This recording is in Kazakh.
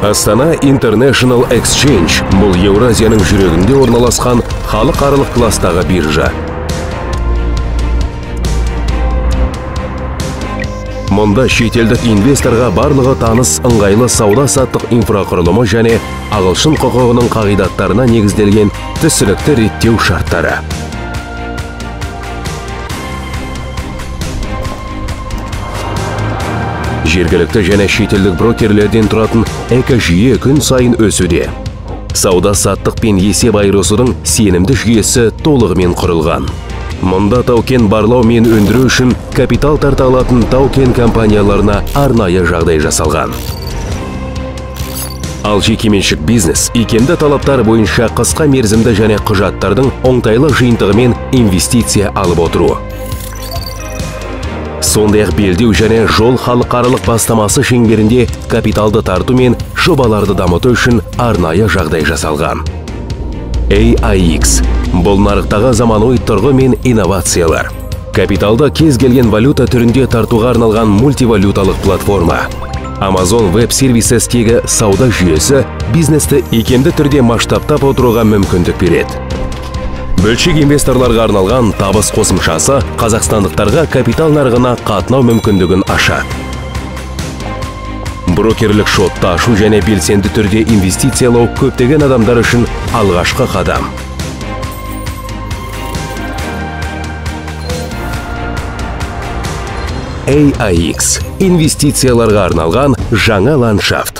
Астана International Exchange бұл Еуразияның жүрегінде орналасқан халықаралық кластағы биржа. Мұнда шетелдік инвесторға барлығы таныс ыңғайлы сауда-саттық инфрақұрылымы және ағылшын құқығының қағидаттарына негізделген түсінікті реттеу шарттары. Жергілікті және шетелдік брокерлерден тұратын экожүйе күн сайын өсуде. Сауда-саттық пен есеп айырысудың сенімді жүйесі толығымен құрылған. Мұнда таукен барлау мен өндіру үшін капитал тарта алатын таукен компанияларына арнайы жағдай жасалған. Ал жекеменшік бизнес икемді талаптар бойынша қысқа мерзімді және құжаттардың оңтайлы жиынтығымен инвестиция алып отыру. Сондай-ақ белдеу және жол халықаралық бастамасы шеңберінде капиталды тарту мен жобаларды дамыту үшін арнайы жағдай жасалған. AIX бұл нарықтағы заманауи тұрғы мен инновациялар. Капиталды кез келген валюта түрінде тартуға арналған мультивалюталық платформа. Amazon Web Services-тегі сауда жүйесі бизнесті икемді түрде масштабтап отыруға мүмкіндік береді. Бөлшек инвесторларға арналған табыс қосымшасы қазақстандықтарға капитал нарығына қатынау мүмкіндігін ашады. Брокерлік шотты ашу және белсенді түрде инвестициялау көптеген адамдар үшін алғашқы қадам. AIX инвестицияларға арналған жаңа ландшафт.